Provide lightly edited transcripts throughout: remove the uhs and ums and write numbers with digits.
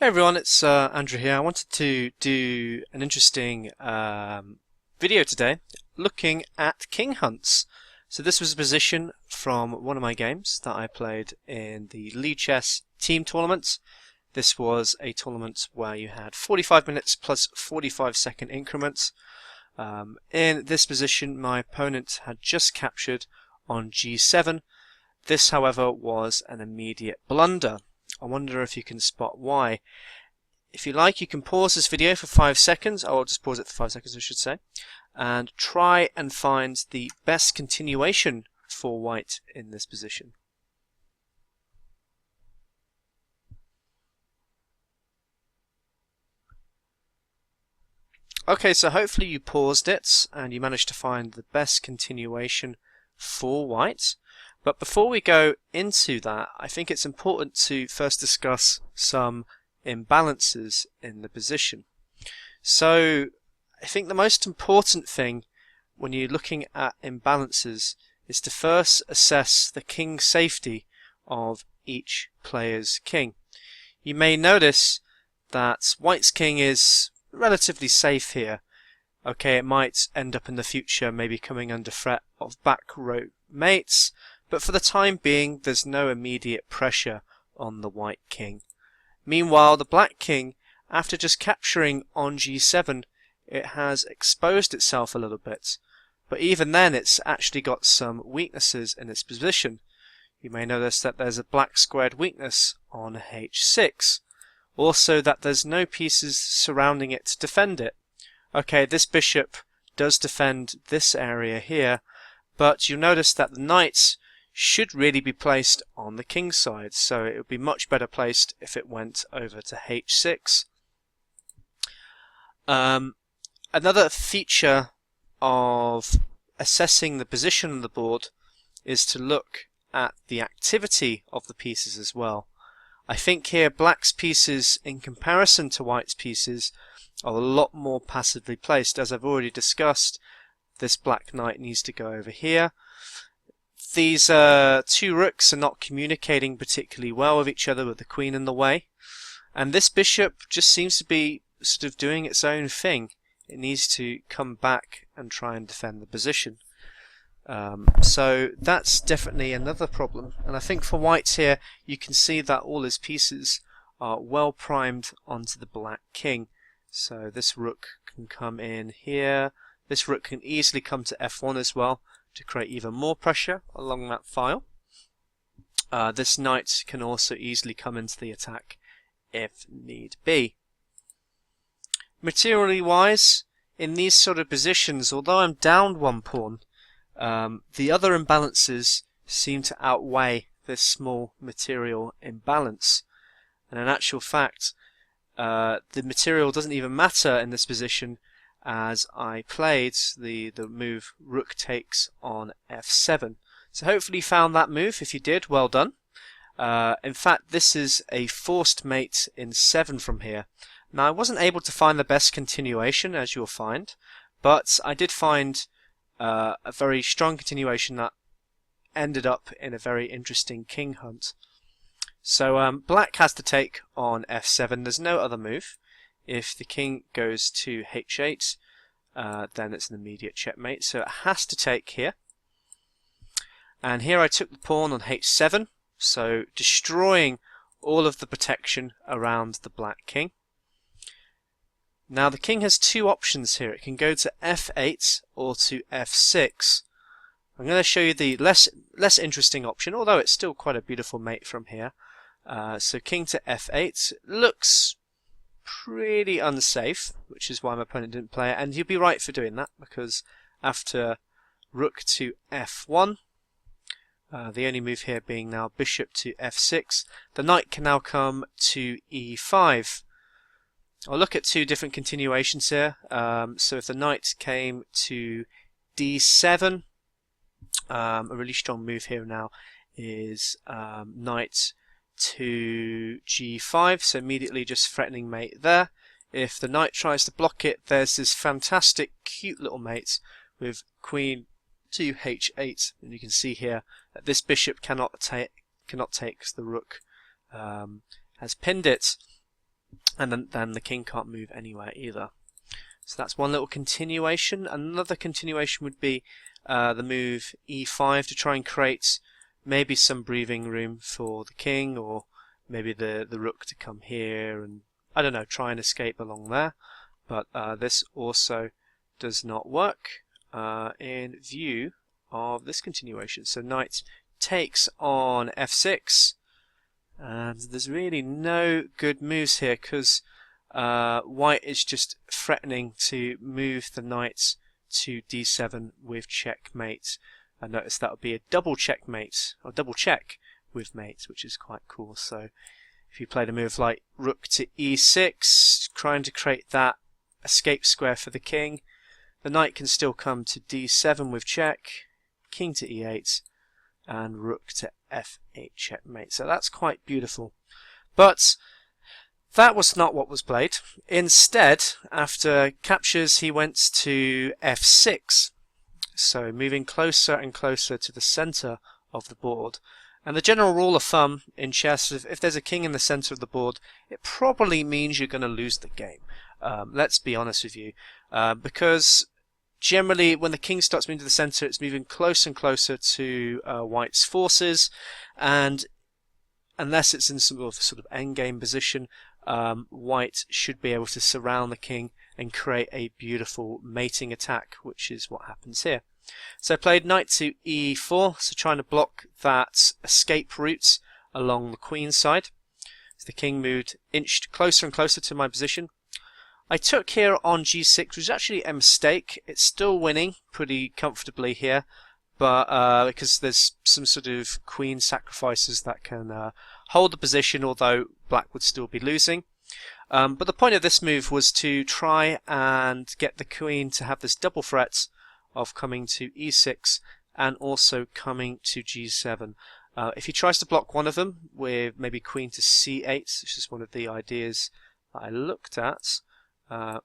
Hey everyone, it's Andrew here. I wanted to do an interesting video today looking at king hunts. So this was a position from one of my games that I played in the Lead Chess team tournament. This was a tournament where you had 45 minutes plus 45-second increments. In this position, my opponent had just captured on g7. This, however, was an immediate blunder. I wonder if you can spot why. If you like, you can pause this video for 5 seconds. I'll just pause it for 5 seconds, I should say, and try and find the best continuation for white in this position. Okay, so hopefully you paused it and you managed to find the best continuation for white. But before we go into that, I think it's important to first discuss some imbalances in the position. So I think the most important thing when you're looking at imbalances is to first assess the king safety of each player's king. You may notice that white's king is relatively safe here. Okay, it might end up in the future maybe coming under threat of back row mates, but for the time being there's no immediate pressure on the white king. Meanwhile, the black king, after just capturing on g7, it has exposed itself a little bit, but even then it's actually got some weaknesses in its position. You may notice that there's a black squared weakness on h6, also that there's no pieces surrounding it to defend it. Okay, this bishop does defend this area here, but you'll notice that the knight should really be placed on the king side, so it would be much better placed if it went over to h6. Another feature of assessing the position of the board is to look at the activity of the pieces as well. I think here black's pieces in comparison to white's pieces are a lot more passively placed. As I've already discussed, this black knight needs to go over here. These two rooks are not communicating particularly well with each other with the queen in the way, and this bishop just seems to be sort of doing its own thing. It needs to come back and try and defend the position. So that's definitely another problem, and I think for white here you can see that all his pieces are well primed onto the black king. So this rook can come in here, this rook can easily come to f1 as well to create even more pressure along that file. This knight can also easily come into the attack if need be. Materially wise, in these sort of positions, although I'm down one pawn, the other imbalances seem to outweigh this small material imbalance. And in actual fact, the material doesn't even matter in this position, as I played the move rook takes on f7. So hopefully you found that move. If you did, well done. In fact, this is a forced mate in 7 from here. Now I wasn't able to find the best continuation, as you'll find, but I did find a very strong continuation that ended up in a very interesting king hunt. So black has to take on f7. There's no other move. If the king goes to h8, then it's an immediate checkmate. So it has to take here. And here I took the pawn on h7, so destroying all of the protection around the black king. Now the king has two options here. It can go to f8 or to f6. I'm going to show you the less interesting option, although it's still quite a beautiful mate from here. So king to f8 looks pretty unsafe, which is why my opponent didn't play it, and you'd be right for doing that, because after rook to f1, the only move here being now bishop to f6, the knight can now come to e5. I'll look at two different continuations here. So if the knight came to d7, a really strong move here now is knight to g5, so immediately just threatening mate there. If the knight tries to block it, there's this fantastic cute little mate with queen to h8, and you can see here that this bishop cannot take because the rook has pinned it. and then the king can't move anywhere either. So that's one little continuation. Another continuation would be the move e5 to try and create maybe some breathing room for the king, or maybe the rook to come here and, I don't know, try and escape along there. But this also does not work in view of this continuation. So knight takes on f6, and there's really no good moves here because white is just threatening to move the knight to d7 with checkmate. And notice that would be a double checkmate, or double check with mate, which is quite cool. So if you played a move like rook to e6, trying to create that escape square for the king, the knight can still come to d7 with check, king to e8, and rook to f8 checkmate. So that's quite beautiful. But that was not what was played. Instead, after captures, he went to f6. So moving closer and closer to the center of the board. And the general rule of thumb in chess is if there's a king in the center of the board, it probably means you're going to lose the game. Let's be honest with you. Because generally when the king starts moving to the center, it's moving closer and closer to white's forces. And unless it's in some sort of endgame position, white should be able to surround the king and create a beautiful mating attack, which is what happens here. So I played knight to e4, so trying to block that escape route along the queen side. So the king inched closer and closer to my position. I took here on g6, which was actually a mistake. It's still winning pretty comfortably here, but because there's some sort of queen sacrifices that can hold the position, although black would still be losing. But the point of this move was to try and get the queen to have this double threat of coming to e6 and also coming to g7. If he tries to block one of them with maybe queen to c8, which is one of the ideas that I looked at,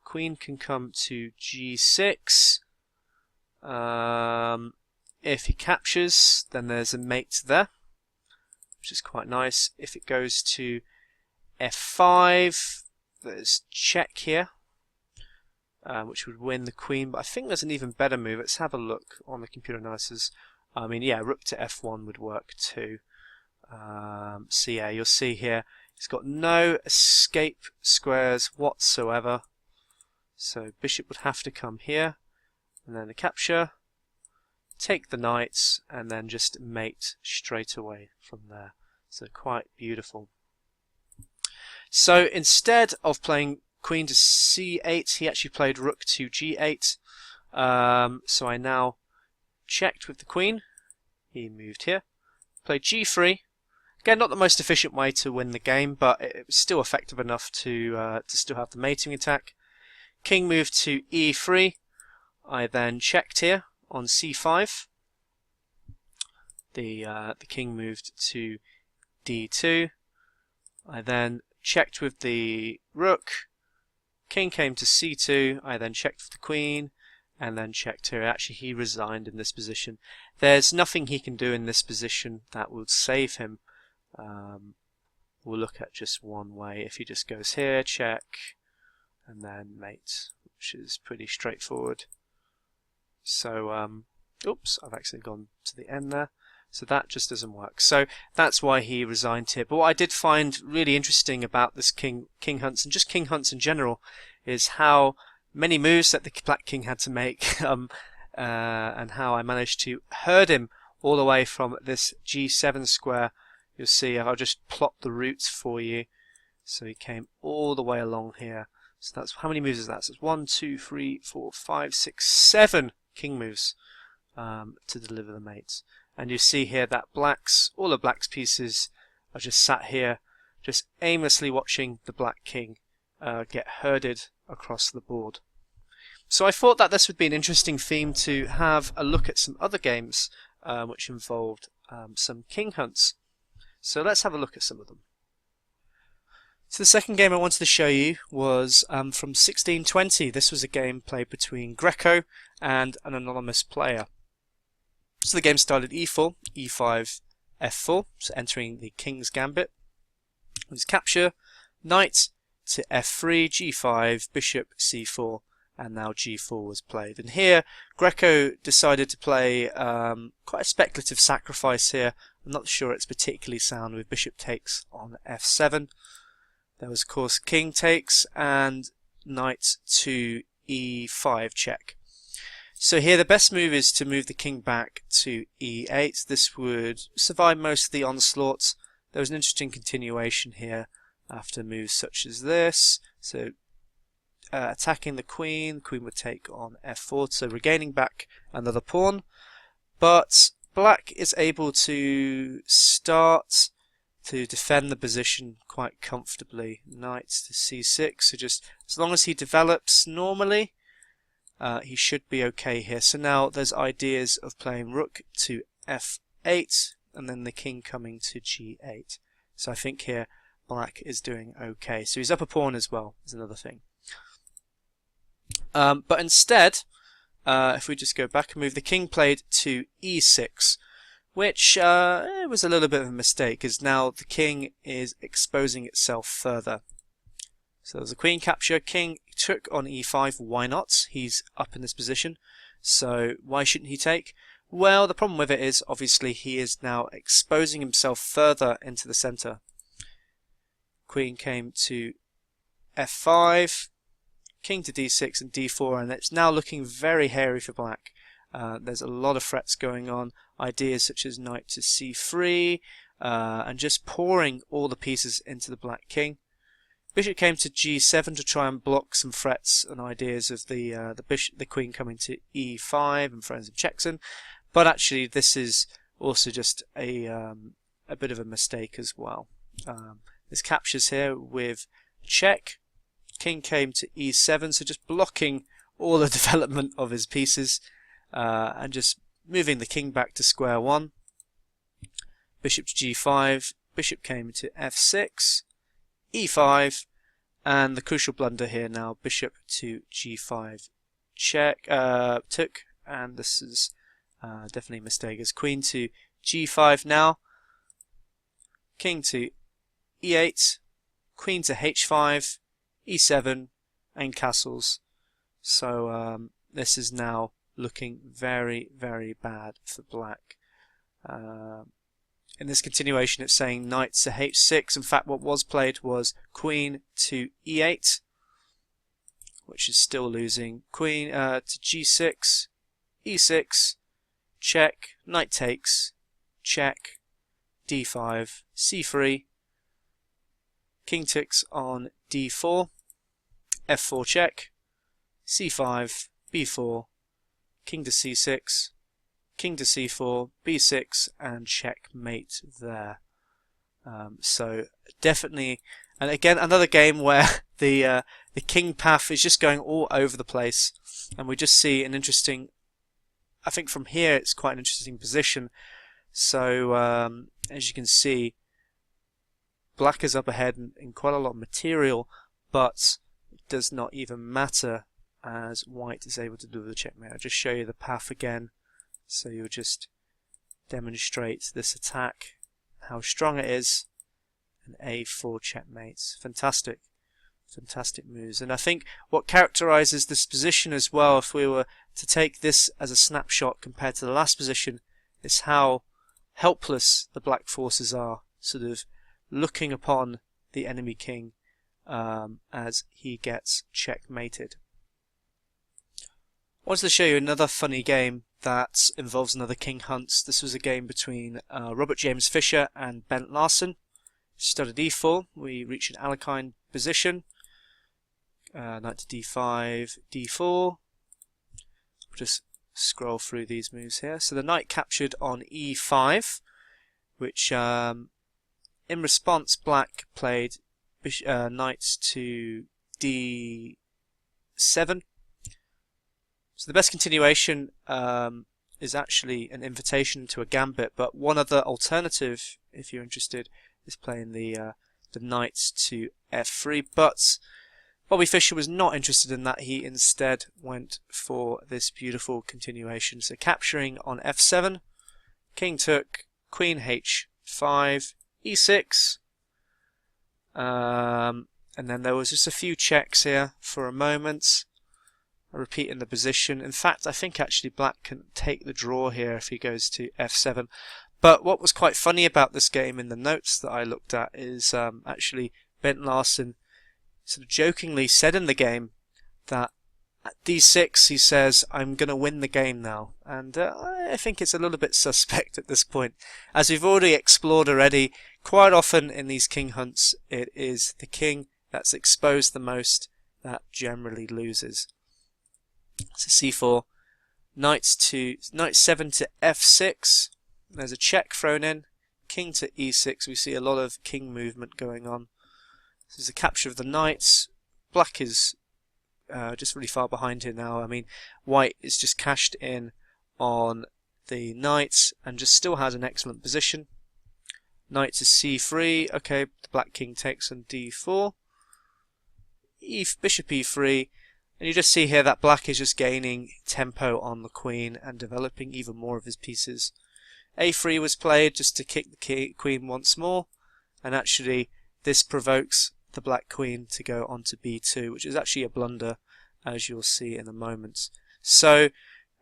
queen can come to g6. If he captures, then there's a mate there, which is quite nice. If it goes to f5, there's check here, which would win the queen, but I think there's an even better move. Let's have a look on the computer analysis. I mean, yeah, rook to f1 would work too. So yeah, you'll see here, he's got no escape squares whatsoever. So bishop would have to come here, and then the capture, take the knights, and then just mate straight away from there. So quite beautiful. So instead of playing queen to c8, he actually played rook to g8. So I now checked with the queen. He moved here. Played g3. Again, not the most efficient way to win the game, but it was still effective enough to still have the mating attack. King moved to e3. I then checked here on c5. The king moved to d2. I then checked with the rook. King came to c2. I then checked with the queen, and then checked here. Actually, he resigned in this position. There's nothing he can do in this position that would save him. We'll look at just one way. If he just goes here, check, and then mate, which is pretty straightforward. So, oops, I've actually gone to the end there. So that just doesn't work. So that's why he resigned here. But what I did find really interesting about this king hunts, and just king hunts in general, is how many moves that the black king had to make, and how I managed to herd him all the way from this g7 square. You'll see I'll just plot the route for you. So he came all the way along here. So that's how many moves is that? So it's 1, 2, 3, 4, 5, 6, 7 king moves to deliver the mates. And you see here that all the black's pieces are just sat here, just aimlessly watching the black king get herded across the board. So I thought that this would be an interesting theme to have a look at some other games which involved some king hunts. So let's have a look at some of them. So the second game I wanted to show you was from 1620. This was a game played between Greco and an anonymous player. So the game started e4, e5, f4, so entering the king's gambit. It was capture, knight to f3, g5, bishop c4, and now g4 was played. And here Greco decided to play quite a speculative sacrifice here. I'm not sure it's particularly sound, with bishop takes on f7. There was of course king takes and knight to e5 check. So here the best move is to move the king back to e8. This would survive most of the onslaughts. There was an interesting continuation here after moves such as this. So attacking the queen would take on f4, so regaining back another pawn. But black is able to start to defend the position quite comfortably. Knight to c6, so just as long as he develops normally, he should be okay here. So now there's ideas of playing rook to f8 and then the king coming to g8. So I think here black is doing okay. So he's up a pawn as well, is another thing. But instead, if we just go back and move, the king played to e6, which it was a little bit of a mistake, as now the king is exposing itself further. So there's a queen capture, king took on e5, why not? He's up in this position, so why shouldn't he take? Well, the problem with it is, obviously, he is now exposing himself further into the center. Queen came to f5, king to d6 and d4, and it's now looking very hairy for black. There's a lot of threats going on, ideas such as knight to c3, and just pouring all the pieces into the black king. Bishop came to g7 to try and block some threats and ideas of the queen coming to e5 and throwing some checks in, but actually this is also just a bit of a mistake as well. There's captures here with check. King came to e7, so just blocking all the development of his pieces and just moving the king back to square one. Bishop to g5, bishop came to f6, e5, and the crucial blunder here now, bishop to g5 check took, and this is definitely a mistake, as queen to g5 now, king to e8, queen to h5, e7, and castles. So this is now looking very, very bad for black. In this continuation, it's saying knight to h6. In fact, what was played was queen to e8, which is still losing. Queen to g6, e6, check, knight takes, check, d5, c3, king takes on d4, f4 check, c5, b4, king to c6, king to c4, b6, and checkmate there. So definitely, and again another game where the king path is just going all over the place, and we just see an interesting. I think from here it's quite an interesting position. So as you can see, black is up ahead in quite a lot of material, but it does not even matter as white is able to do the checkmate. I'll just show you the path again, so you'll just demonstrate this attack, how strong it is, and a4 checkmates. Fantastic, fantastic moves. And I think what characterizes this position as well, if we were to take this as a snapshot compared to the last position, is how helpless the black forces are, sort of looking upon the enemy king as he gets checkmated. I wanted to show you another funny game that involves another king hunt. This was a game between Robert James Fischer and Bent Larsen. Started e4, we reach an Alekhine position. Knight to d5, d4. We'll just scroll through these moves here. So the knight captured on e5, which in response black played knight to d7. So the best continuation is actually an invitation to a gambit, but one other alternative, if you're interested, is playing the knight to f3. But Bobby Fischer was not interested in that. He instead went for this beautiful continuation. So capturing on f7, king took, queen h5, e6, and then there was just a few checks here for a moment, repeating the position. In fact, I think actually black can take the draw here if he goes to f7. But what was quite funny about this game in the notes that I looked at is actually Larsen sort of jokingly said in the game that at d6 he says, I'm going to win the game now. And I think it's a little bit suspect at this point. As we've already explored already, quite often in these king hunts it is the king that's exposed the most that generally loses. So c4, knight 7 to f6. There's a check thrown in. King to e6. We see a lot of king movement going on. This is a capture of the knights. Black is just really far behind here now. I mean, white is just cashed in on the knights and just still has an excellent position. Knight to c3. Okay, the black king takes on d4. Bishop e3. And you just see here that black is just gaining tempo on the queen and developing even more of his pieces. a3 was played just to kick the queen once more, and actually this provokes the black queen to go on to b2, which is actually a blunder, as you'll see in a moment. So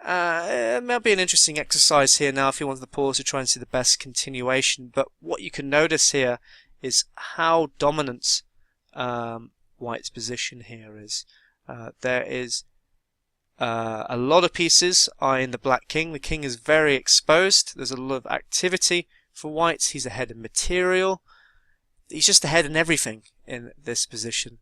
it might be an interesting exercise here now if you wanted to pause to try and see the best continuation. But what you can notice here is how dominant white's position here is. There is a lot of pieces eyeing the black king. The king is very exposed. There's a lot of activity for white. He's ahead in material. He's just ahead in everything in this position.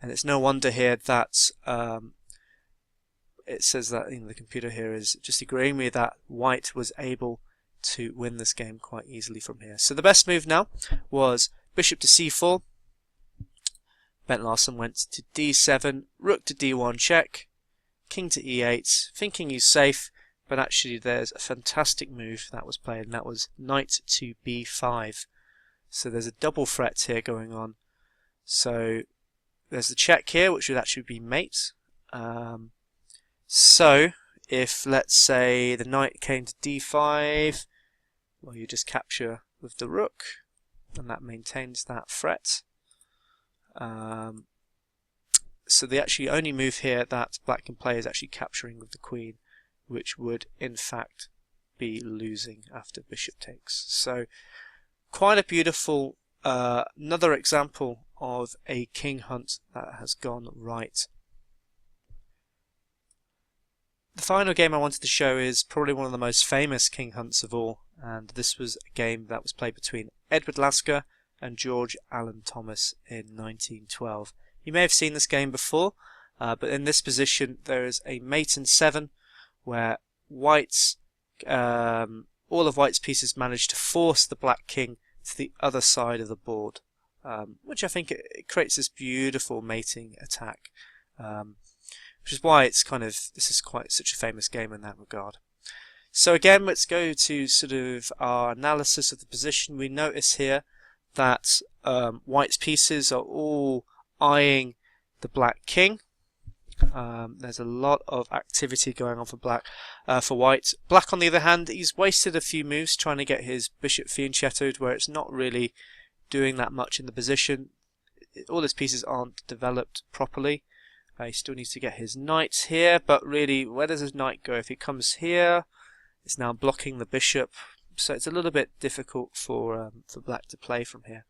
And it's no wonder here that it says that the computer here is just agreeing with me that white was able to win this game quite easily from here. So the best move now was bishop to c4. Larsen went to d7, rook to d1 check, king to e8, thinking he's safe, but actually there's a fantastic move that was played, and that was knight to b5. So there's a double threat here going on. So there's the check here, which would actually be mate. So if, let's say, the knight came to d5, well, you just capture with the rook, and that maintains that threat. So the actually only move here that black can play is actually capturing with the queen, which would in fact be losing after bishop takes. So quite a beautiful another example of a king hunt that has gone right. The final game I wanted to show is probably one of the most famous king hunts of all, and this was a game that was played between Edward Laska and George Allen Thomas in 1912. You may have seen this game before, but in this position there is a mate in 7 where white's all of white's pieces manage to force the black king to the other side of the board, which I think it creates this beautiful mating attack, which is why it's this is quite such a famous game in that regard. So again, let's go to sort of our analysis of the position. We notice here that white's pieces are all eyeing the black king. There's a lot of activity going on for white. Black, on the other hand, he's wasted a few moves trying to get his bishop fianchettoed, where it's not really doing that much in the position. All his pieces aren't developed properly. He still needs to get his knight here, but really, where does his knight go? If he comes here, it's now blocking the bishop, so it's a little bit difficult for black to play from here.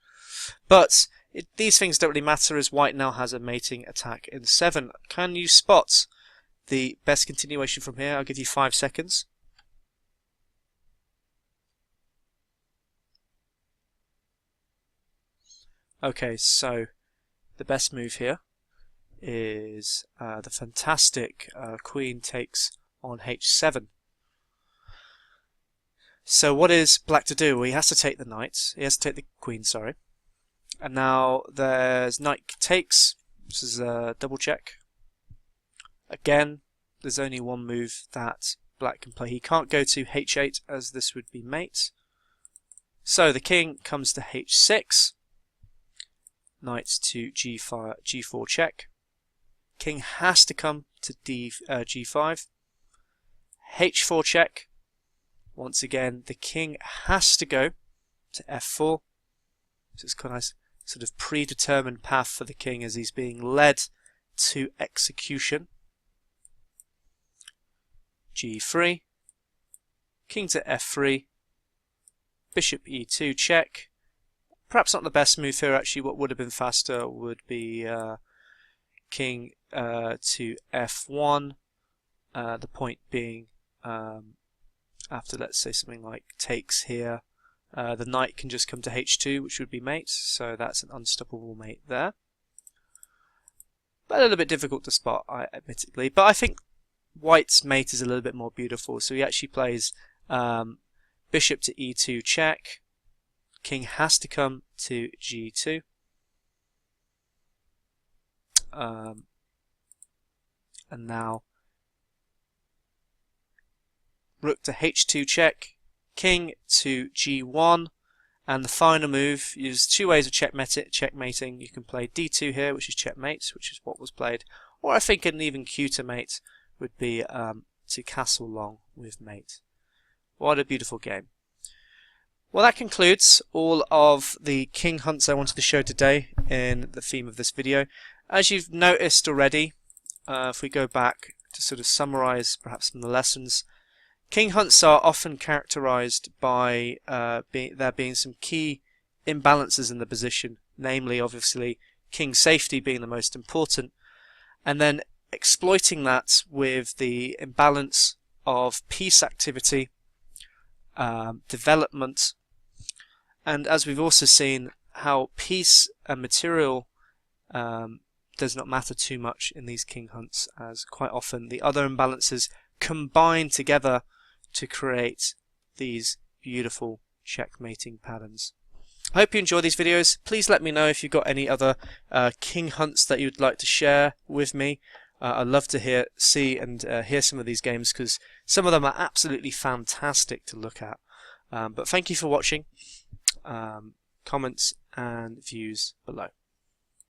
But these things don't really matter, as white now has a mating attack in 7. Can you spot the best continuation from here? I'll give you 5 seconds. Okay, so the best move here is the fantastic queen takes on h7. So what is black to do? Well, he has to take the knight. He has to take the queen, sorry. And now there's knight takes. This is a double check. Again, there's only one move that black can play. He can't go to h8, as this would be mate. So the king comes to h6. Knight to g4 check. King has to come to g5. h4 check. Once again, the king has to go to f4. So it's kind of nice. sort of predetermined path for the king as he's being led to execution. G3, king to F3, bishop E2 check. Perhaps not the best move here actually. What would have been faster would be king to F1, the point being after, let's say, something like takes here, the knight can just come to H2, which would be mate, so that's an unstoppable mate there. But a little bit difficult to spot, admittedly, but I think White's mate is a little bit more beautiful, so he actually plays bishop to E2 check, king has to come to G2, and now rook to H2 check, king to G1, and the final move is two ways of checkmating. You can play D2 here, which is checkmate, which is what was played, or I think an even cuter mate would be to castle long with mate. What a beautiful game. Well, that concludes all of the king hunts I wanted to show today in the theme of this video. As you've noticed already, if we go back to sort of summarize perhaps some of the lessons, king hunts are often characterized by there being some key imbalances in the position, namely obviously king safety being the most important, and then exploiting that with the imbalance of piece activity, development, and as we've also seen, how piece and material does not matter too much in these king hunts, as quite often the other imbalances combine together to create these beautiful checkmating patterns. I hope you enjoy these videos. Please let me know if you've got any other king hunts that you'd like to share with me. I'd love to see and hear some of these games, because some of them are absolutely fantastic to look at. But thank you for watching. Comments and views below.